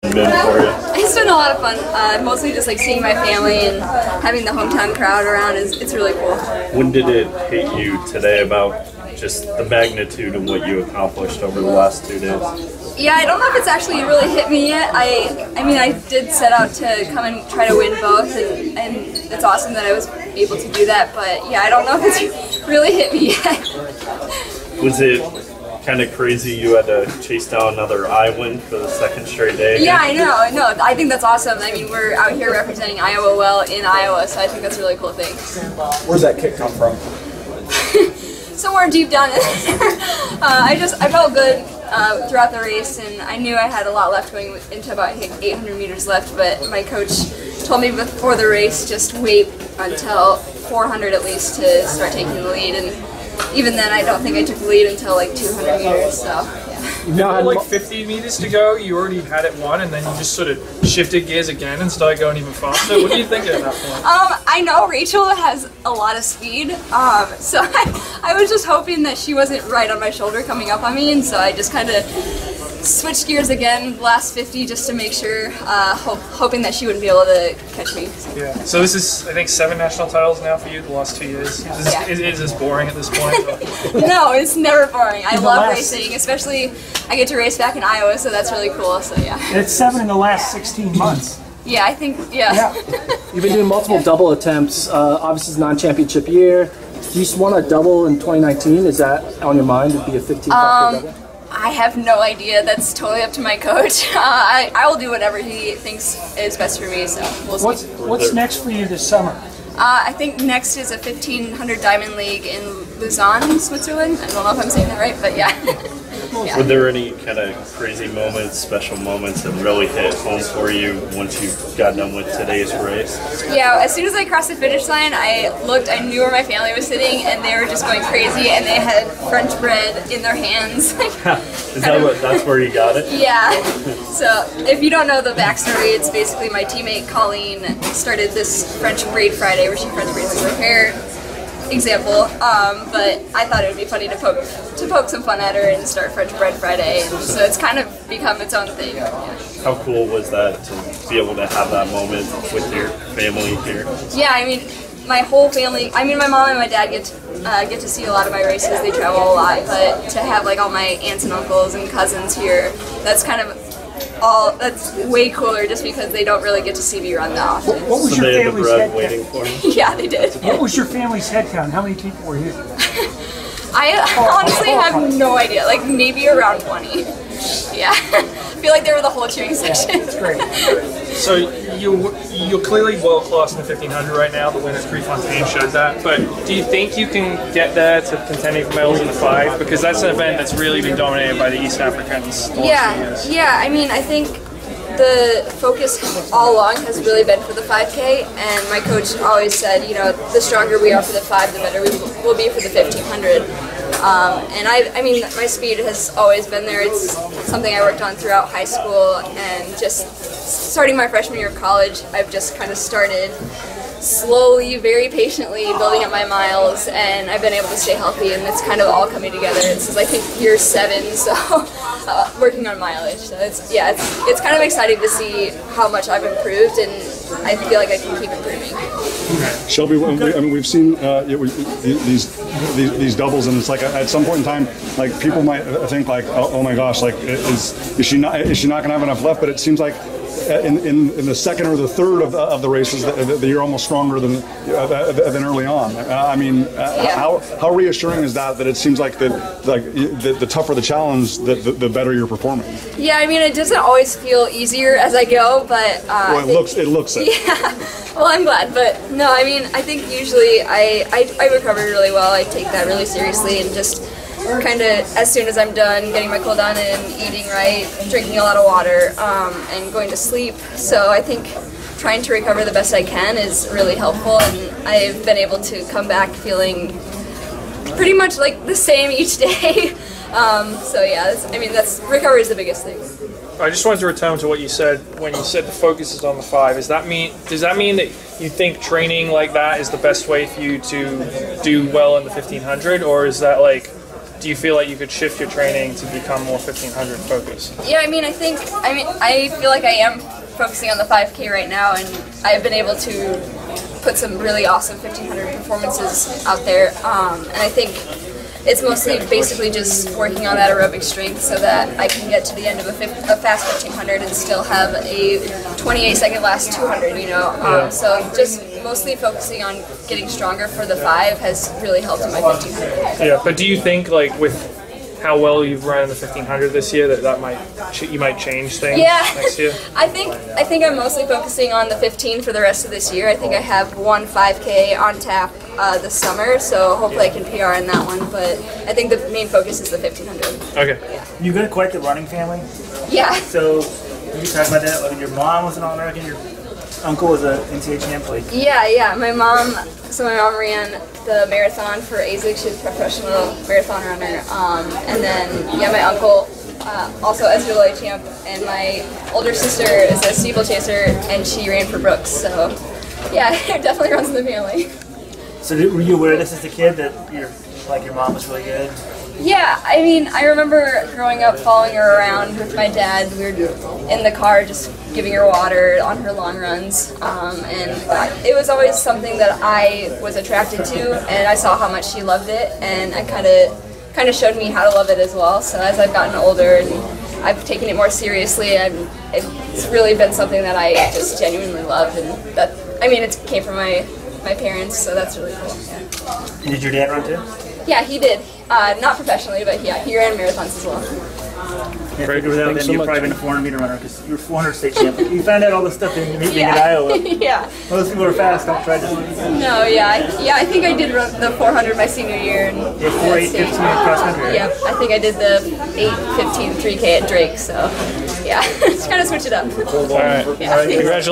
been for you? It's been a lot of fun. Mostly just like seeing my family and having the hometown crowd around it's really cool. When did it hit you today about just the magnitude of what you accomplished over the last 2 days? Yeah, I don't know if it's actually really hit me yet. I mean, I did set out to come and try to win both, and it's awesome that I was able to do that. But yeah, I don't know if it's really hit me yet. Was it kind of crazy you had to chase down another I win for the second straight day? Yeah, I know. I think that's awesome. I mean, we're out here representing Iowa well in Iowa, so I think that's a really cool thing. Where's that kick come from? Somewhere deep down in there. I felt good throughout the race, and I knew I had a lot left going into about 800 meters left, but my coach told me before the race just wait until 400 at least to start taking the lead, and even then I don't think I took the lead until like 200 meters, so yeah. Now, like 50 meters to go, you already had it won, and then you just sort of shifted gears again and started going even faster. What do you think at that point? I know Rachel has a lot of speed, so I was just hoping that she wasn't right on my shoulder coming up on me, and so I just kind of switched gears again the last 50 just to make sure, hoping that she wouldn't be able to catch me. Yeah. So this is, I think, 7 national titles now for you the last 2 years. Is this boring at this point? No, it's never boring. I love racing, especially I get to race back in Iowa, so that's really cool. So yeah. It's 7 in the last 16 months. Yeah, I think, yeah. You've been doing multiple double attempts. Obviously, it's a non-championship year. You just won a double in 2019. Is that on your mind? It'd be a 15 double? I have no idea. That's totally up to my coach. I will do whatever he thinks is best for me, so we'll see. What's next for you this summer? I think next is a 1500 Diamond League in Lausanne, Switzerland. I don't know if I'm saying that right, but yeah. Yeah. Were there any kind of crazy moments, special moments that really hit home for you once you got done with today's race? Yeah, as soon as I crossed the finish line, I knew where my family was sitting, and they were just going crazy, and they had French bread in their hands. Is that's where you got it? Yeah. So if you don't know the backstory, it's basically my teammate Colleen started this French Braid Friday where she French braids her hair. Example, but I thought it would be funny to poke some fun at her and start French Bread Friday, and so it's kind of become its own thing. Yeah. How cool was that to be able to have that moment with your family here? Yeah, I mean, my whole family. I mean, my mom and my dad get to see a lot of my races. They travel a lot, but to have like all my aunts and uncles and cousins here, that's kind of that's way cooler just because they don't really get to see me run that often. What was your family's head waiting count? for you? Yeah, they did. What was your family's head count? How many people were here? I honestly have no idea. Like maybe around 20. Yeah. I feel like they were the whole cheering section. That's great. So you're clearly world class in the 1500 right now. The win at Prefontaine showed that. But do you think you can get there to contending for medals in the 5? Because that's an event that's really been dominated by the East Africans. Yeah. I mean, I think the focus all along has really been for the 5K, and my coach always said, you know, the stronger we are for the 5, the better we will be for the 1500. And I mean, my speed has always been there. It's something I worked on throughout high school, and just starting my freshman year of college, I've just kind of started slowly, very patiently building up my miles, and I've been able to stay healthy, and it's kind of all coming together. Since I think year 7, so working on mileage. So it's kind of exciting to see how much I've improved, and I feel like I can keep improving. Shelby, I mean, we've seen these doubles, and it's like at some point in time, like people might think like, oh my gosh, like is she not going to have enough left? But it seems like in the second or the third of the races that you're almost stronger than early on. I mean, how reassuring is that it seems like the tougher the challenge, the better you're performing? Yeah, I mean, it doesn't always feel easier as I go, but well, it looks it. Yeah. Well, I'm glad, but no, I mean, I think usually I recover really well. I take that really seriously, and just kind of as soon as I'm done getting my cool down and eating right, drinking a lot of water, and going to sleep. So I think trying to recover the best I can is really helpful, and I've been able to come back feeling pretty much like the same each day. So yeah, recovery is the biggest thing. I just wanted to return to what you said when you said the focus is on the 5. Does that mean that you think training like that is the best way for you to do well in the 1500, or is that like do you feel like you could shift your training to become more 1500 focused? Yeah, I feel like I am focusing on the 5K right now, and I've been able to put some really awesome 1500 performances out there, and I think it's mostly basically just working on that aerobic strength so that I can get to the end of a fast 1500 and still have a 28-second last 200, you know. So just mostly focusing on getting stronger for the 5 has really helped in my 1500. Yeah, but do you think, like, with how well you've run in the 1500 this year, you might change things next year? I think I'm mostly focusing on the 15 for the rest of this year. I think I have one 5K on tap this summer, so hopefully I can PR in that one. But I think the main focus is the 1500. Okay. Yeah. You got quite the running family. Yeah. So you talk about that. Like, your mom was an All-American. Your uncle was a NCAA champ. Like, Yeah. My mom ran the marathon for ASIC. She's a professional marathon runner. And then, my uncle, also NCAA champ, and my older sister is a steeplechaser, and she ran for Brooks. So, yeah, it definitely runs in the family. so were you aware of this as a kid, that your mom was really good? Yeah, I remember growing up following her around with my dad. We were in the car just giving her water on her long runs, and it was always something that I was attracted to, and I saw how much she loved it, and I kind of showed me how to love it as well. So as I've gotten older and I've taken it more seriously, it's really been something that I just genuinely loved, and it came from my parents, so that's really cool. Yeah. And did your dad run too? Yeah, he did. Not professionally, but yeah, he ran marathons as well. Yeah, without them, you've probably been a 400 meter runner because you were 400 state champ. You found out all this stuff in being at Iowa. Yeah. Most people are fast. Don't try this. No, I think I did run the 400 my senior year. And 4.815 cross country. Yeah, I think I did the 8:15 3K at Drake. So, yeah, just kind of switch it up. All right. Yeah. Congratulations.